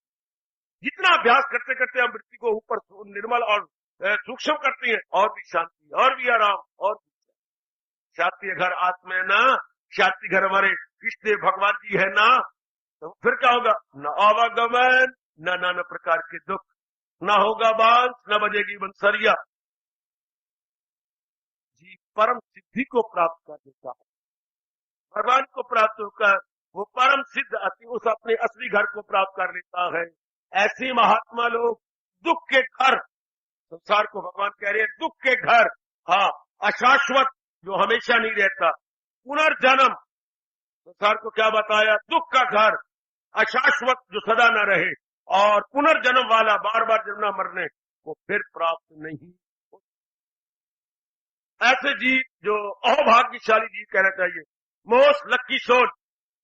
जितना अभ्यास करते करते हम वृत्ति को ऊपर निर्मल और सूक्ष्म करते हैं, और भी शांति, और भी आराम, और भी शांति। घर आत्मा है ना, शांति घर हमारे कृष्ण भगवान जी है ना, तो फिर क्या होगा? न आवागमन, न नाना प्रकार के दुख, न होगा बांस, न बजेगी बंसरिया। जी परम सिद्धि को प्राप्त कर देता है, भगवान को प्राप्त होकर वो परम सिद्ध उस अपने असली घर को प्राप्त कर लेता है। ऐसे महात्मा लोग दुख के घर, संसार को भगवान कह रहे हैं दुख के घर, हाँ अशाश्वत जो हमेशा नहीं रहता, पुनर्जन्म, संसार को क्या बताया? दुख का घर, अशाश्वत जो सदा न रहे, और पुनर्जन्म वाला बार बार जन्मना मरने को फिर प्राप्त नहीं। ऐसे जीव जो अहोभाग्यशाली जीव कहना चाहिए, मोस्ट लक्की सोल,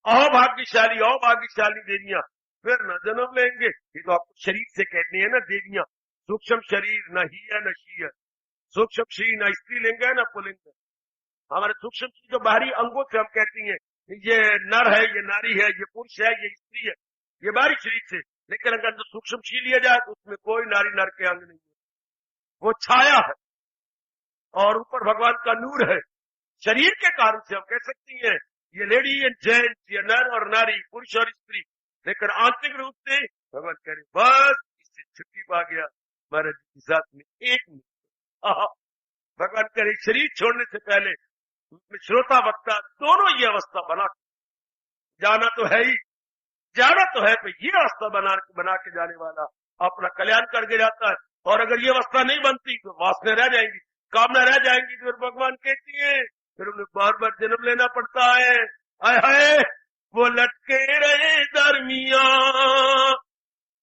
अहोभाग्यशाली देवियां फिर न जन्म लेंगे। ये तो आपको शरीर से कहनी है ना देवियां। सूक्ष्म शरीर न ही है न शी है, सूक्ष्म शरीर न स्त्री लिंग है न पुलिंग है। हमारे सूक्ष्म चीज जो बाहरी अंगों से हम कहती हैं, ये नर है, ये नारी है, ये पुरुष है, ये स्त्री है, ये बाहरी शरीर से। लेकिन अगर जो सूक्ष्म शी लिया जाए तो उसमें कोई नारी नर के अंग नहीं है, वो छाया है और ऊपर भगवान का नूर है। शरीर के कारण से हम कह सकती हैं ये लेडी एंड जेंट्स, ये नर और नारी, पुरुष और स्त्री। लेकिन आंतरिक रूप से भगवान कह रहे बस इससे छुट्टी पा गया महाराज जी के साथ में एक मिनट। भगवान कह रहे शरीर छोड़ने से पहले श्रोता वक्ता दोनों ये अवस्था बना, जाना तो है ही, जाना तो है, तो ये अवस्था बना के जाने वाला अपना कल्याण करके जाता है। और अगर ये अवस्था नहीं बनती तो वासना रह जाएंगी, कामना रह जाएंगी। तो फिर भगवान कहती है फिर उन्हें बार बार जन्म लेना पड़ता है। आय हाय, वो लटके रहे दरमिया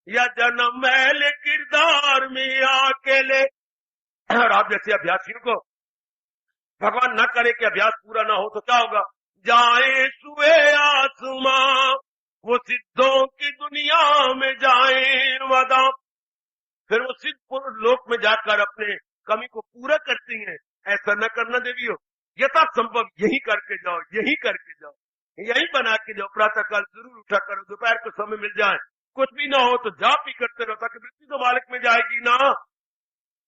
या जन्म मैले किरदार में अकेले। और आप जैसे अभ्यासियों को भगवान न करे कि अभ्यास पूरा ना हो तो क्या होगा? जाए सुए आसमां, वो सिद्धों की दुनिया में जाए वदा। फिर वो सिद्ध लोक में जाकर अपने कमी को पूरा करती हैं। ऐसा न करना देवियों, यथासंभव यही करके जाओ, यही करके जाओ, यही बना के जाओ। प्रातःकाल जरूर उठा करो, दोपहर को समय मिल जाए, कुछ भी ना हो तो जाप भी करते रहो, ताकि वृत्ति तो मालिक में जाएगी ना।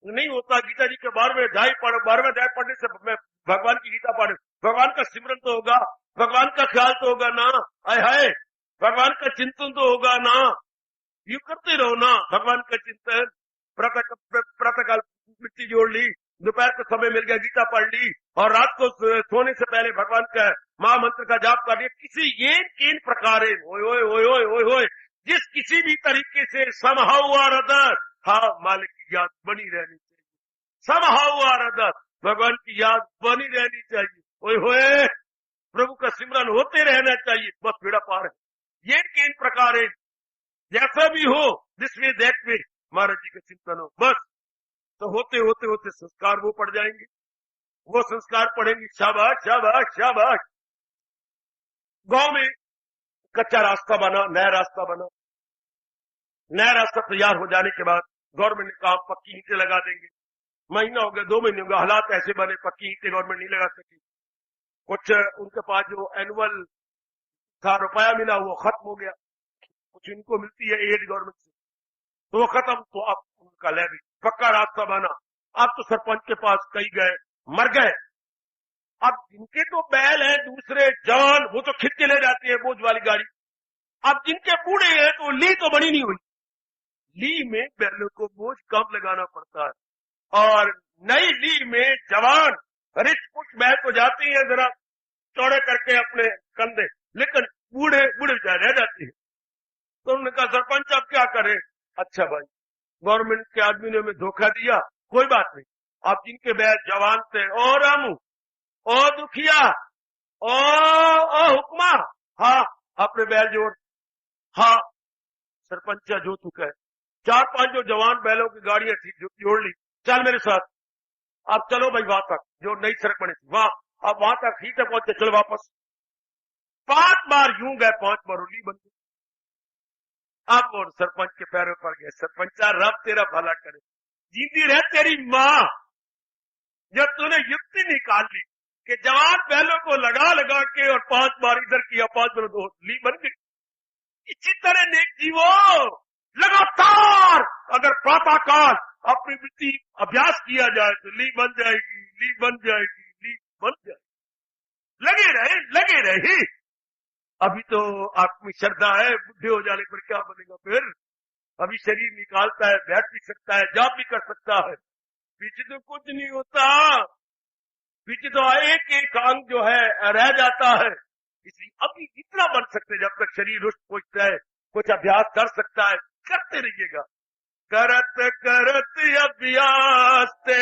नहीं होता गीता जी के 12वें अध्याय पढ़ो, 12वें अध्याय पढ़ने से मैं भगवान की गीता पढ़े, भगवान का सिमरन तो होगा, भगवान का ख्याल तो होगा ना, आय हाय भगवान का चिंतन तो होगा ना। यू करते रहो ना भगवान का चिंतन। प्रातःकाल मिट्टी जोड़ ली, दोपहर को समय मिल गया गीता पढ़ ली, और रात को सोने से पहले भगवान का महामंत्र का जाप कर लिया। किसी ये किन प्रकार जिस किसी भी तरीके से समहाउ और अदर, हाँ मालिक की याद बनी रहनी चाहिए, समहाउ और अदर भगवान की याद बनी रहनी चाहिए। ओए होए प्रभु का सिमरन होते रहना चाहिए, बस बेड़ा पार है। ये किन प्रकार जैसा भी हो, दिस वे दैट वे महाराज जी का चिंतन हो, बस तो होते होते होते संस्कार वो पड़ जाएंगे, वो संस्कार पढ़ेंगे। शाबाश शाबाश शाबाश। गांव में कच्चा रास्ता बना, नया रास्ता बना, नया रास्ता तैयार हो जाने के बाद गवर्नमेंट ने कहा पक्की ईंटें लगा देंगे। महीना हो गया, 2 महीने हो गए, हालात ऐसे बने पक्की ईंटें गवर्नमेंट नहीं लगा सकी। कुछ उनके पास जो एनुअल था रुपया मिला वो खत्म हो गया, कुछ इनको मिलती है एड गवर्नमेंट से, तो वो खत्म। तो अब उनका ले भी पक्का रास्ता बना। अब तो सरपंच के पास कई गए, मर गए। अब जिनके तो बैल है दूसरे जवान, वो तो खिंच के ले जाते हैं बोझ वाली गाड़ी। अब जिनके बूढ़े हैं तो ली तो बनी नहीं हुई, ली में बैलों को बोझ कम लगाना पड़ता है, और नई ली में जवान रिच पुष्ट बैल तो जाते हैं जरा चौड़े करके अपने कंधे, लेकिन बूढ़े बूढ़े रह जाते हैं। तो उन्होंने कहा सरपंच आप क्या करें? अच्छा भाई गवर्नमेंट के आदमी ने हमें धोखा दिया, कोई बात नहीं, आप जिनके बैल जवान थे, ओ रामू, ओ दुखिया, ओ हुक्मा, हाँ अपने बैल जोड़। हाँ सरपंच जो तू कहे, 4-5 जो जवान बैलों की गाड़ियां थी जोड़ ली, चल मेरे साथ, अब चलो भाई वहां तक जो नई सड़क बनी थी वहां, अब वहां तक ही तक पहुंचे, चलो वापस। 5 बार यूं गए, 5 बार उल्ली बन गई। अब और सरपंच के पैरों पर गए, सरपंचा रब तेरा भला करे, जीती रहे तेरी मां, जब तूने युक्ति निकाल ली कि जवान बैलों को लगा लगा के और 5 बार इधर किया, 5 बार दो ली बन गई। इसी तरह नेक जीवो लगातार अगर प्रातःकाल अपनी वृत्ति अभ्यास किया जाए तो ली बन जाएगी, ली बन जाएगी, ली बन जाएगी। लगे रहे। अभी तो आत्मिक श्रद्धा है, बुढ़े हो जाने पर क्या बनेगा फिर? अभी शरीर निकालता है, बैठ भी सकता है, जाप भी कर सकता है, पीछे तो कुछ नहीं होता, पीछे तो एक एक अंग जो है रह जाता है। इसलिए अभी जितना बन सकते, जब तक शरीर रुष्ट पुष्ट है, कुछ अभ्यास कर सकता है, करते रहिएगा। करत करत अभ्यास ते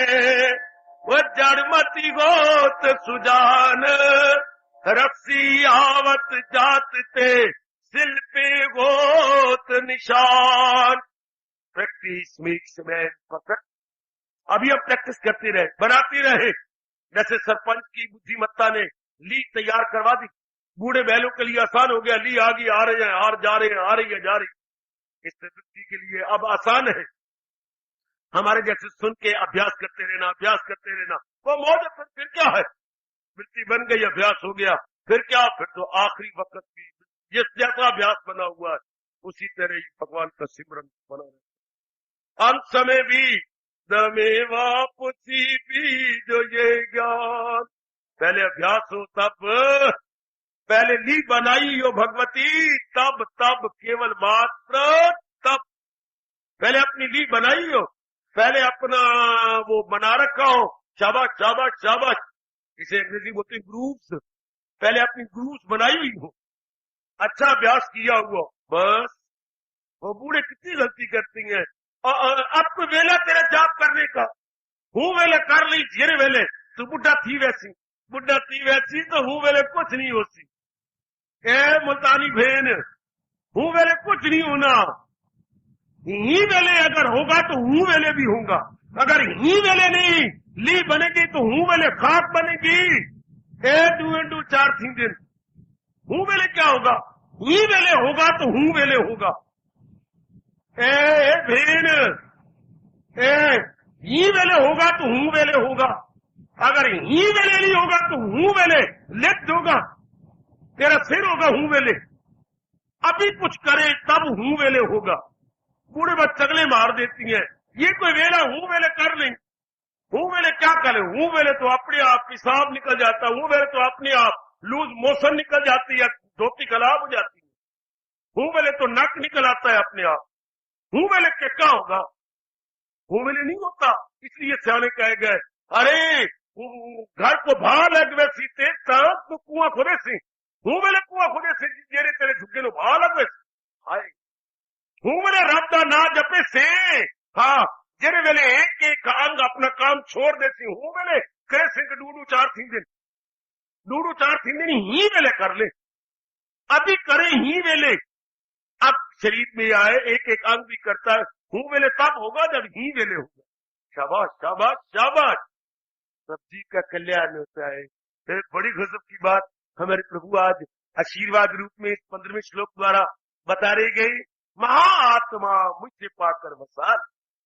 वो जड़मती गोत सुजान, रस्सी आवत जात ते सिल पे गोत निशान। Practice makes man perfect. अभी हम प्रैक्टिस करते रहे, बनाते रहे। जैसे सरपंच की बुद्धिमत्ता ने ली तैयार करवा दी, बूढ़े बैलों के लिए आसान हो गया, ली आ गई, आ रहे हैं, आ जा रहे हैं, आ रही है, जा रही। इस वृत्ति के लिए अब आसान है, हमारे जैसे सुन के अभ्यास करते रहना, वो मौज। फिर क्या है, वृत्ति बन गई, अभ्यास हो गया, फिर क्या, फिर तो आखिरी वक्त भी जिस जैसा अभ्यास बना हुआ है उसी तरह ही भगवान का सिमरन बना रहता है। अंत समय भी दमे वापसी भी जो ये ज्ञान, पहले अभ्यास हो तब, पहले ली बनाई हो भगवती तब केवल मात्र तब, पहले अपनी ली बनाई हो, पहले अपना वो बना रखा हो, शाबाश शाबाश शाबाश, इसे अंग्रेजी बोलते हैं ग्रूव्स, पहले अपनी ग्रूव्स बनाई हुई हो, अच्छा अभ्यास किया हुआ, बस। वो बूढ़े कितनी गलती करती हैं, अब तो वेला तेरा जाप करने का, हूं वेले कर ली जेरे वेले, तू बुढ़ा थी वैसी तो हूं वेले कुछ नहीं होती। ए मुल्तानी भेन, हूं वेले कुछ नहीं होना, ही वेले अगर होगा तो हूं वेले भी होगा, अगर ही वेले नहीं ली बनेगी तो हूं वेले खाक बनेगी। ए 2 × 4 दिन, हूं वेले क्या होगा, ही वेले होगा तो हूं वेले होगा। ए भेन, ही वेले होगा तो हूं वेले होगा, अगर ही वेले नहीं होगा तो हूं वेले लिख होगा, तेरा सिर होगा हूं वेले। अभी कुछ करे तब हूं वेले होगा। बूढ़े बच्चे चगले मार देती हैं, ये कोई वेला हूं वेले कर नहीं। हूं वेले क्या करे, हूं वेले तो अपने आप पेशाब निकल जाता है, हूं वेले तो अपने आप लूज मोशन निकल जाती है, धोती खराब हो जाती है। हूं वेले तो नक निकल आता है अपने आप। हूं वेले क्या होगा, हूं वेले नहीं होता। इसलिए सियाने कहे गए, अरे घर को भार लग वैसी तेज तो कुआं खुदे सी, हूं वेले कुआं खुदे से जेरे तेरे झुग्गे नो भार लग वैसी। हाय हूं वेले रब दा ना जपे से, हाँ जेरे वेले एक एक अंग अपना काम छोड़ देती, हूं वेले करे सिंह डूडू चार थींदे, डूडू चार थींदे नहीं ही वेले कर ले। अभी करे ही वेले, अब शरीर में आए एक एक अंग भी करता है, हूं वेले तब होगा जब ही वेले होगा। शाबाश शाबाश शाबाश, सबजी का कल्याण होता है। फिर बड़ी गजब की बात हमारे प्रभु आज आशीर्वाद रूप में इस 15वें श्लोक द्वारा बता रही गई। महात्मा मुझसे पाकर वसाल,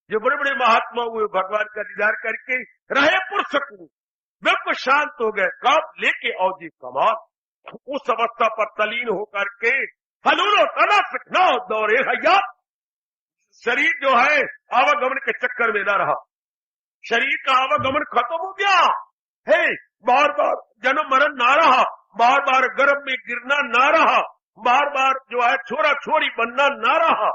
जो बड़े बड़े महात्मा हुए भगवान का दीदार करके रहे पुरसकून, बिल्कुल शांत हो गए, कब लेके औजी कमाल, उस अवस्था पर तलीन होकर के हलूलो तना सिखना दौरे हया। शरीर जो है आवागमन के चक्कर में न रहा, शरीर का आवागमन खत्म हो गया है, बार बार जन्म मरण ना रहा, बार बार गर्भ में गिरना ना रहा, बार बार जो है छोरा छोरी बनना ना रहा।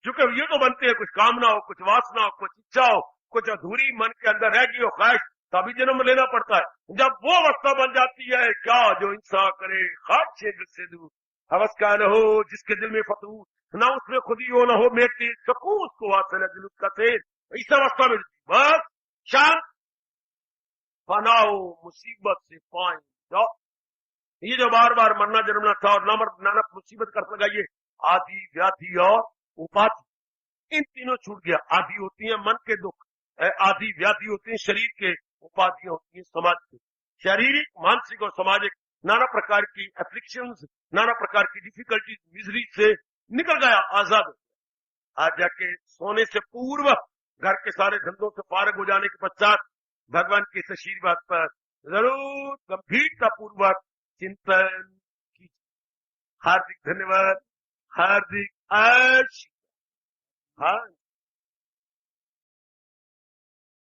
क्योंकि ये तो बनते हैं, कुछ कामना हो, कुछ वासना हो, कुछ इच्छा हो, कुछ अधूरी मन के अंदर रह गई हो ख्वाहिश, तभी जन्म लेना पड़ता है। जब वो अवस्था बन जाती है, क्या जो इंसान करे ख्वाहिश से दिल से दूर, हवस का न हो जिसके दिल में फतूर, ना उसमें खुदी हो न हो मेरी सकून, उसको वासना दिल उसका थे। इस अवस्था में बस शांत बनाओ, मुसीबत से पाए जाओ। ये जो बार बार मरना जन्मना था और नाना मुसीबत कर लगा, ये आदि व्याधि और उपाधि, इन तीनों छूट गया। आदि होती है मन के दुख, आदि व्याधि होती है शरीर के, उपाधियां होती है समाज के, शारीरिक मानसिक और सामाजिक नाना प्रकार की एफ्लिक्शंस, नाना प्रकार की डिफिकल्टीज मिजरी से निकल गया, आजाद हो गया। आज जाके सोने से पूर्व घर के सारे धंधों से फारग हो जाने के पश्चात भगवान के इस आशीर्वाद पर जरूर गंभीरता पूर्वक चिंतन कीजिए। हार्दिक धन्यवाद, हार्दिक आशीर्वाद। हाँ।